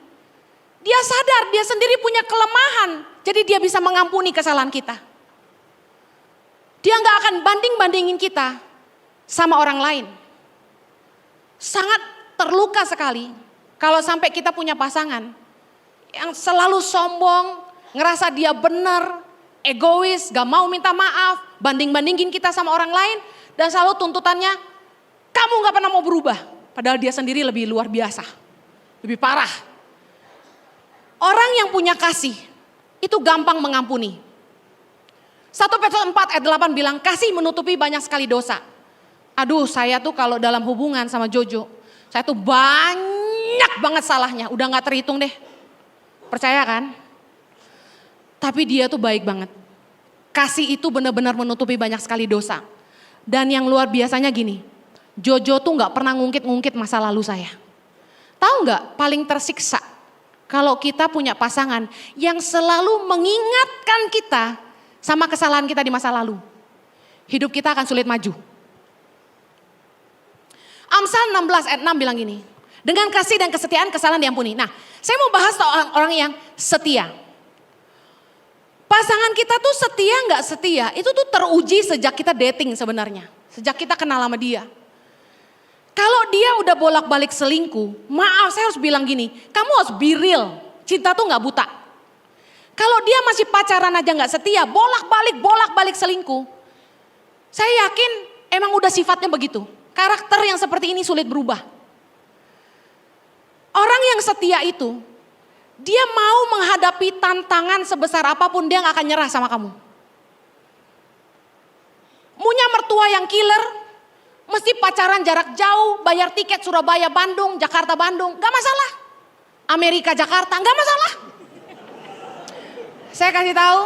dia sadar dia sendiri punya kelemahan, jadi dia bisa mengampuni kesalahan kita. Dia gak akan banding-bandingin kita sama orang lain. Sangat terluka sekali kalau sampai kita punya pasangan yang selalu sombong, ngerasa dia benar, egois, gak mau minta maaf, banding-bandingin kita sama orang lain, dan selalu tuntutannya, kamu gak pernah mau berubah. Padahal dia sendiri lebih luar biasa, lebih parah. Orang yang punya kasih, itu gampang mengampuni. 1 Petrus 4 ayat 8 bilang, kasih menutupi banyak sekali dosa. Aduh saya tuh kalau dalam hubungan sama Jojo, saya tuh banyak banget salahnya, udah gak terhitung deh. Percaya kan? Tapi dia tuh baik banget. Kasih itu benar-benar menutupi banyak sekali dosa. Dan yang luar biasanya gini, Jojo tuh gak pernah ngungkit-ngungkit masa lalu saya. Tahu gak paling tersiksa kalau kita punya pasangan yang selalu mengingatkan kita sama kesalahan kita di masa lalu. Hidup kita akan sulit maju. Amsal 16 ayat 6 bilang gini, dengan kasih dan kesetiaan kesalahan diampuni. Nah, saya mau bahas soal orang yang setia. Pasangan kita tuh setia gak setia, itu tuh teruji sejak kita dating sebenarnya. Sejak kita kenal sama dia. Kalau dia udah bolak-balik selingkuh, maaf saya harus bilang gini, kamu harus be real, cinta tuh gak buta. Kalau dia masih pacaran aja gak setia, bolak-balik selingkuh. Saya yakin emang udah sifatnya begitu. Karakter yang seperti ini sulit berubah. Orang yang setia itu, dia mau menghadapi tantangan sebesar apapun dia gak akan nyerah sama kamu. Punya mertua yang killer, Mesti pacaran jarak jauh, bayar tiket Surabaya Bandung, Jakarta Bandung, gak masalah. Amerika Jakarta, gak masalah. Saya kasih tahu,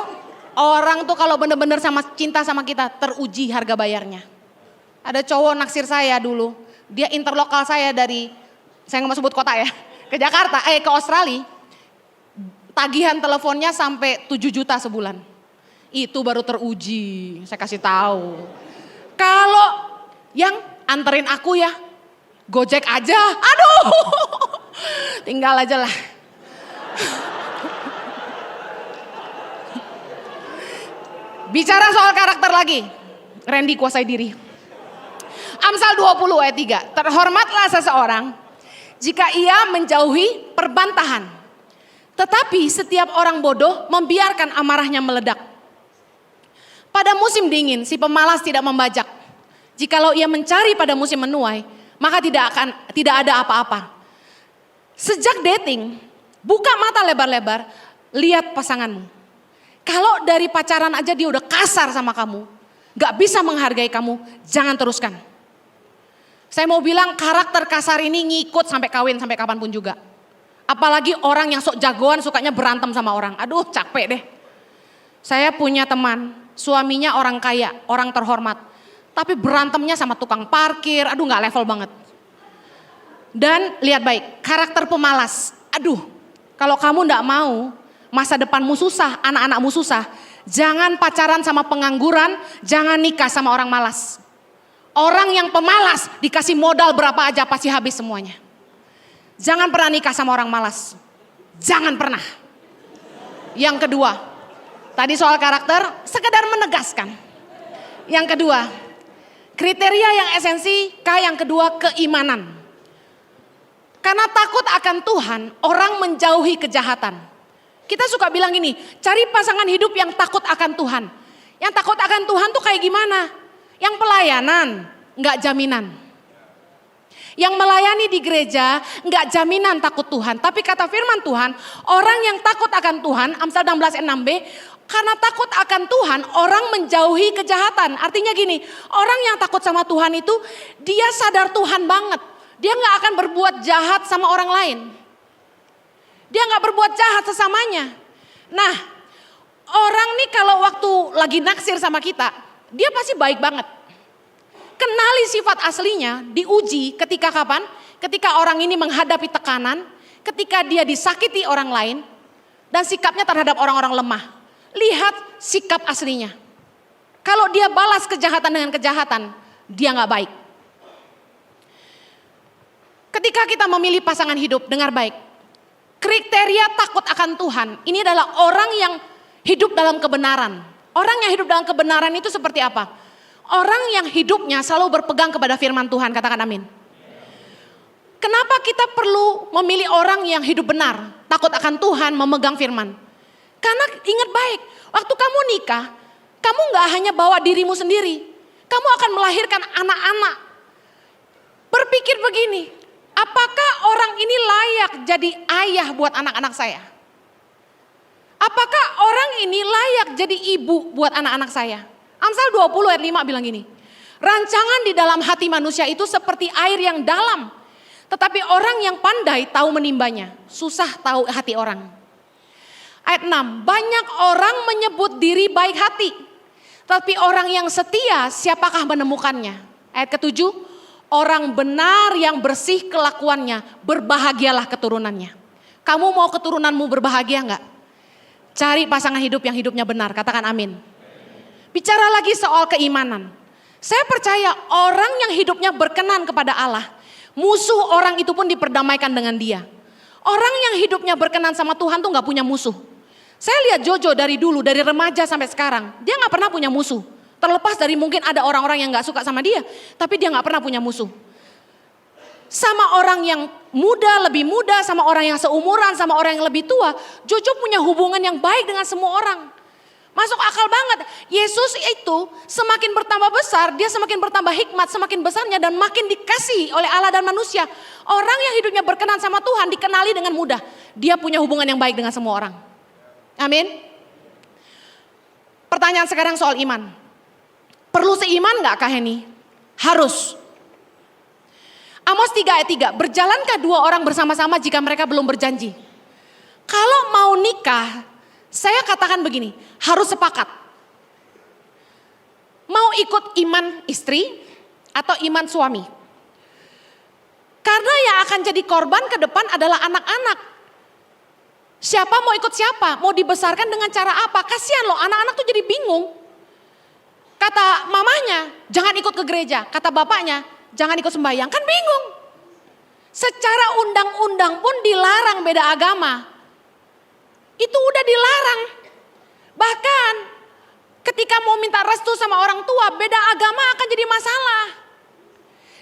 orang tuh kalau bener-bener cinta sama kita, teruji harga bayarnya. Ada cowok naksir saya dulu, dia interlokal saya dari, saya nggak mau sebut kota ya, ke Jakarta, ke Australia. Tagihan teleponnya sampai 7 juta sebulan. Itu baru teruji, saya kasih tahu. Kalau yang anterin aku ya, Gojek aja, aduh, tinggal aja lah. Bicara soal karakter lagi, Randy kuasai diri. Amsal 20 ayat 3, terhormatlah seseorang jika ia menjauhi perbantahan. Tetapi setiap orang bodoh membiarkan amarahnya meledak. Pada musim dingin si pemalas tidak membajak. Jikalau ia mencari pada musim menuai, maka tidak ada apa-apa. Sejak dating, buka mata lebar-lebar, lihat pasanganmu. Kalau dari pacaran aja dia udah kasar sama kamu, gak bisa menghargai kamu, jangan teruskan. Saya mau bilang karakter kasar ini ngikut sampai kawin, sampai kapanpun juga. Apalagi orang yang sok jagoan sukanya berantem sama orang. Aduh capek deh. Saya punya teman, suaminya orang kaya, orang terhormat. Tapi berantemnya sama tukang parkir, aduh gak level banget. Dan lihat baik, karakter pemalas. Aduh, kalau kamu gak mau masa depanmu susah, anak-anakmu susah. Jangan pacaran sama pengangguran, jangan nikah sama orang malas. Orang yang pemalas dikasih modal berapa aja pasti habis semuanya. Jangan pernah nikah sama orang malas. Jangan pernah. Yang kedua, tadi soal karakter sekedar menegaskan. Yang kedua, kriteria yang esensi, yang kedua keimanan. Karena takut akan Tuhan, orang menjauhi kejahatan. Kita suka bilang gini, cari pasangan hidup yang takut akan Tuhan. Yang takut akan Tuhan tuh kayak gimana? Yang pelayanan, enggak jaminan. Yang melayani di gereja, enggak jaminan takut Tuhan. Tapi kata firman Tuhan, orang yang takut akan Tuhan, Amsal 16 ayat 6b, karena takut akan Tuhan, orang menjauhi kejahatan. Artinya gini, orang yang takut sama Tuhan itu, dia sadar Tuhan banget. Dia enggak akan berbuat jahat sama orang lain. Dia enggak berbuat jahat sesamanya. Nah, orang nih kalau waktu lagi naksir sama kita, dia pasti baik banget. Kenali sifat aslinya, diuji ketika kapan? Ketika orang ini menghadapi tekanan, ketika dia disakiti orang lain, dan sikapnya terhadap orang-orang lemah. Lihat sikap aslinya. Kalau dia balas kejahatan dengan kejahatan, dia gak baik. Ketika kita memilih pasangan hidup, dengar baik. Kriteria takut akan Tuhan, ini adalah orang yang hidup dalam kebenaran. Orang yang hidup dalam kebenaran itu seperti apa? Orang yang hidupnya selalu berpegang kepada firman Tuhan, katakan amin. Kenapa kita perlu memilih orang yang hidup benar, takut akan Tuhan, memegang firman? Karena ingat baik, waktu kamu nikah, kamu gak hanya bawa dirimu sendiri, kamu akan melahirkan anak-anak. Berpikir begini, apakah orang ini layak jadi ayah buat anak-anak saya? Apakah orang ini layak jadi ibu buat anak-anak saya? Amsal 20 ayat 5 bilang gini, rancangan di dalam hati manusia itu seperti air yang dalam, tetapi orang yang pandai tahu menimbanya, susah tahu hati orang. Ayat 6, banyak orang menyebut diri baik hati, tapi orang yang setia siapakah menemukannya? Ayat ke-7, orang benar yang bersih kelakuannya, berbahagialah keturunannya. Kamu mau keturunanmu berbahagia enggak? Cari pasangan hidup yang hidupnya benar, katakan amin. Bicara lagi soal keimanan. Saya percaya orang yang hidupnya berkenan kepada Allah, musuh orang itu pun diperdamaikan dengan dia. Orang yang hidupnya berkenan sama Tuhan tuh gak punya musuh. Saya lihat Jojo dari dulu, dari remaja sampai sekarang, dia gak pernah punya musuh. Terlepas dari mungkin ada orang-orang yang gak suka sama dia, tapi dia gak pernah punya musuh. Sama orang yang muda, lebih muda, sama orang yang seumuran, sama orang yang lebih tua, Jojo punya hubungan yang baik dengan semua orang. Masuk akal banget. Yesus itu semakin bertambah besar, dia semakin bertambah hikmat, semakin besarnya dan makin dikasih oleh Allah dan manusia. Orang yang hidupnya berkenan sama Tuhan dikenali dengan mudah. Dia punya hubungan yang baik dengan semua orang. Amin. Pertanyaan sekarang soal iman. Perlu seiman gak Kak Heni? Harus. Amos 3 ayat 3, berjalankah dua orang bersama-sama jika mereka belum berjanji? Kalau mau nikah, saya katakan begini, harus sepakat. Mau ikut iman istri atau iman suami? Karena yang akan jadi korban ke depan adalah anak-anak. Siapa mau ikut siapa? Mau dibesarkan dengan cara apa? Kasihan loh, anak-anak tuh jadi bingung. Kata mamanya, jangan ikut ke gereja. Kata bapaknya, jangan ikut sembahyang. Kan bingung. Secara undang-undang pun dilarang beda agama. Itu udah dilarang. Bahkan ketika mau minta restu sama orang tua, beda agama akan jadi masalah.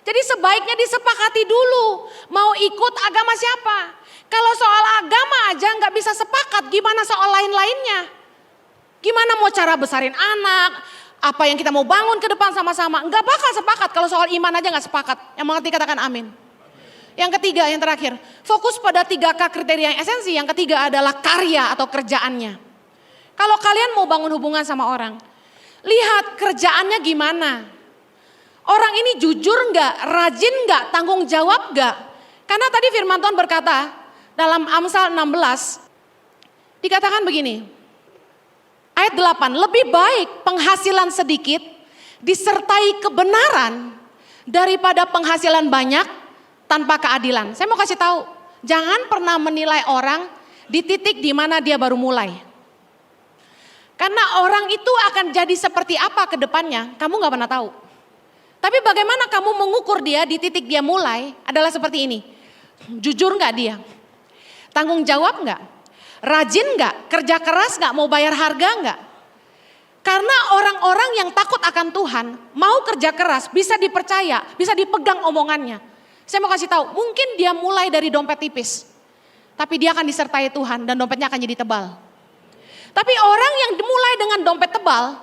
Jadi sebaiknya disepakati dulu, mau ikut agama siapa. Kalau soal agama aja nggak bisa sepakat, gimana soal lain-lainnya? Gimana mau cara besarin anak, apa yang kita mau bangun ke depan sama-sama. Nggak bakal sepakat kalau soal iman aja nggak sepakat. Yang mengerti katakan amin. Yang ketiga, yang terakhir, fokus pada 3K kriteria yang esensi. Yang ketiga adalah karya atau kerjaannya. Kalau kalian mau bangun hubungan sama orang, lihat kerjaannya gimana. Orang ini jujur nggak, rajin nggak, tanggung jawab nggak. Karena tadi firman Tuhan berkata dalam Amsal 16, dikatakan begini. Ayat 8, lebih baik penghasilan sedikit disertai kebenaran daripada penghasilan banyak tanpa keadilan. Saya mau kasih tahu, jangan pernah menilai orang di titik di mana dia baru mulai. Karena orang itu akan jadi seperti apa ke depannya, kamu gak pernah tahu. Tapi bagaimana kamu mengukur dia di titik dia mulai adalah seperti ini. Jujur gak dia? Tanggung jawab gak? Rajin gak? Kerja keras gak? Mau bayar harga gak? Karena orang-orang yang takut akan Tuhan, mau kerja keras, bisa dipercaya, bisa dipegang omongannya. Saya mau kasih tahu, mungkin dia mulai dari dompet tipis. Tapi dia akan disertai Tuhan dan dompetnya akan jadi tebal. Tapi orang yang mulai dengan dompet tebal,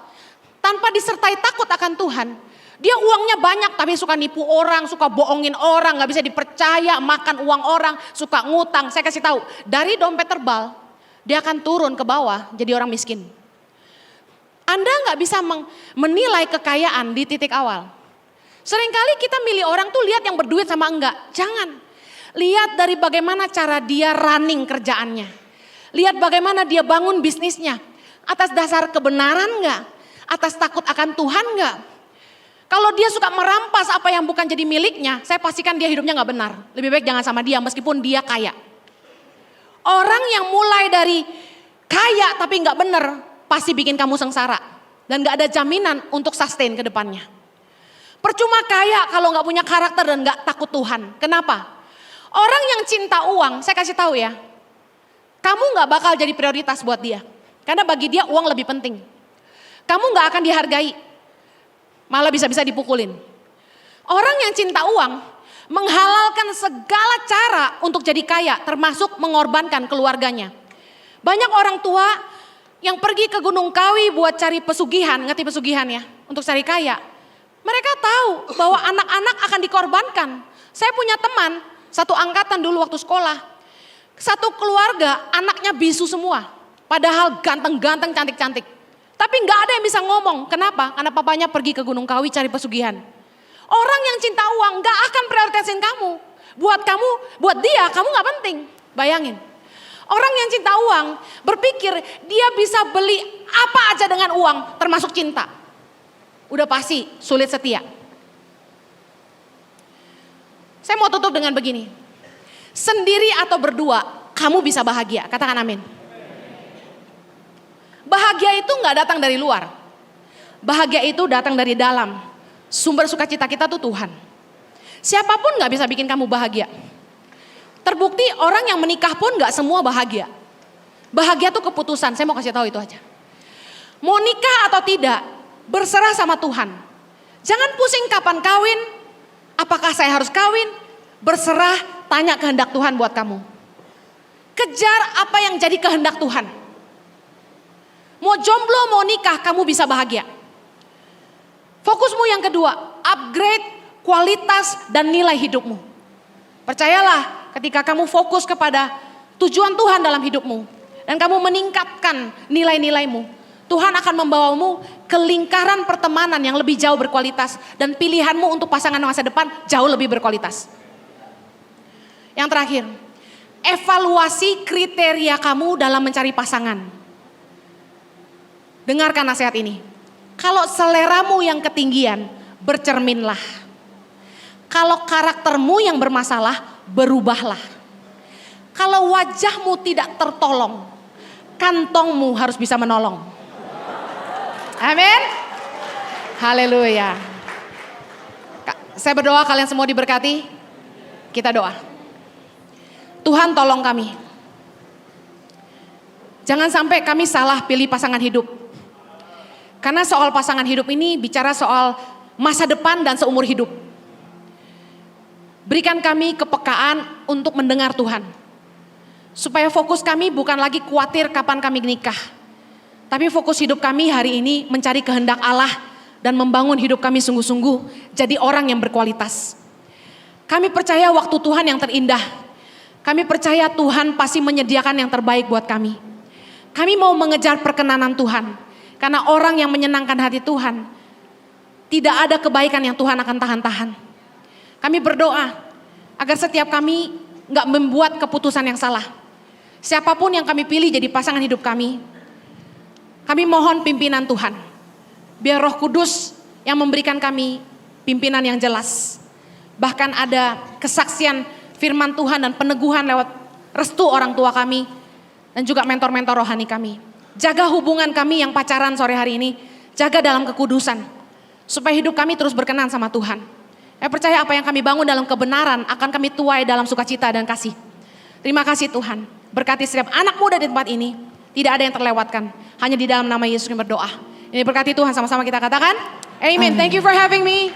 tanpa disertai takut akan Tuhan, dia uangnya banyak tapi suka nipu orang, suka bohongin orang, gak bisa dipercaya, makan uang orang, suka ngutang. Saya kasih tahu, dari dompet tebal, dia akan turun ke bawah jadi orang miskin. Anda gak bisa menilai kekayaan di titik awal. Seringkali kita milih orang tuh lihat yang berduit sama enggak. Jangan. Lihat dari bagaimana cara dia running kerjaannya. Lihat bagaimana dia bangun bisnisnya. Atas dasar kebenaran enggak? Atas takut akan Tuhan enggak? Kalau dia suka merampas apa yang bukan jadi miliknya, saya pastikan dia hidupnya gak benar. Lebih baik jangan sama dia meskipun dia kaya. Orang yang mulai dari kaya tapi gak benar, pasti bikin kamu sengsara. Dan gak ada jaminan untuk sustain ke depannya. Percuma kaya kalau gak punya karakter dan gak takut Tuhan. Kenapa? Orang yang cinta uang, saya kasih tahu ya. Kamu gak bakal jadi prioritas buat dia. Karena bagi dia uang lebih penting. Kamu gak akan dihargai. Malah bisa-bisa dipukulin. Orang yang cinta uang menghalalkan segala cara untuk jadi kaya, termasuk mengorbankan keluarganya. Banyak orang tua yang pergi ke Gunung Kawi buat cari pesugihan, ngerti pesugihan ya, untuk cari kaya. Mereka tahu bahwa anak-anak akan dikorbankan. Saya punya teman, satu angkatan dulu waktu sekolah. Satu keluarga anaknya bisu semua, padahal ganteng-ganteng, cantik-cantik. Tapi nggak ada yang bisa ngomong. Kenapa? Karena papanya pergi ke Gunung Kawi cari pesugihan. Orang yang cinta uang nggak akan prioritasin kamu. Buat dia kamu nggak penting. Bayangin. Orang yang cinta uang berpikir dia bisa beli apa aja dengan uang, termasuk cinta. Udah pasti sulit setia. Saya mau tutup dengan begini. Sendiri atau berdua, kamu bisa bahagia. Katakan amin. Bahagia itu gak datang dari luar. Bahagia itu datang dari dalam. Sumber sukacita kita tuh Tuhan. Siapapun gak bisa bikin kamu bahagia. Terbukti orang yang menikah pun gak semua bahagia. Bahagia tuh keputusan, saya mau kasih tahu itu aja. Mau nikah atau tidak, berserah sama Tuhan. Jangan pusing kapan kawin, apakah saya harus kawin, berserah, tanya kehendak Tuhan buat kamu. Kejar apa yang jadi kehendak Tuhan. Mau jomblo, mau nikah, kamu bisa bahagia. Fokusmu yang kedua, upgrade kualitas dan nilai hidupmu. Percayalah, ketika kamu fokus kepada tujuan Tuhan dalam hidupmu, dan kamu meningkatkan nilai-nilaimu, Tuhan akan membawamu ke lingkaran pertemanan yang lebih jauh berkualitas, dan pilihanmu untuk pasangan masa depan jauh lebih berkualitas. Yang terakhir, evaluasi kriteria kamu dalam mencari pasangan. Dengarkan nasihat ini. Kalau seleramu yang ketinggian, bercerminlah. Kalau karaktermu yang bermasalah, berubahlah. Kalau wajahmu tidak tertolong, kantongmu harus bisa menolong. Amin. Haleluya. Saya berdoa kalian semua diberkati. Kita doa. Tuhan tolong kami. Jangan sampai kami salah pilih pasangan hidup. Karena soal pasangan hidup ini bicara soal masa depan dan seumur hidup. Berikan kami kepekaan untuk mendengar Tuhan. Supaya fokus kami bukan lagi khawatir kapan kami nikah. Tapi fokus hidup kami hari ini mencari kehendak Allah dan membangun hidup kami sungguh-sungguh jadi orang yang berkualitas. Kami percaya waktu Tuhan yang terindah. Kami percaya Tuhan pasti menyediakan yang terbaik buat kami. Kami mau mengejar perkenanan Tuhan. Karena orang yang menyenangkan hati Tuhan, tidak ada kebaikan yang Tuhan akan tahan-tahan. Kami berdoa agar setiap kami gak membuat keputusan yang salah. Siapapun yang kami pilih jadi pasangan hidup kami mohon pimpinan Tuhan. Biar Roh Kudus yang memberikan kami pimpinan yang jelas. Bahkan ada kesaksian firman Tuhan dan peneguhan lewat restu orang tua kami. Dan juga mentor-mentor rohani kami. Jaga hubungan kami yang pacaran sore hari ini. Jaga dalam kekudusan. Supaya hidup kami terus berkenan sama Tuhan. Saya percaya apa yang kami bangun dalam kebenaran akan kami tuai dalam sukacita dan kasih. Terima kasih Tuhan. Berkati setiap anak muda di tempat ini. Tidak ada yang terlewatkan. Hanya di dalam nama Yesus kami berdoa. Ini berkati Tuhan, sama-sama kita katakan. Amen. Thank you for having me.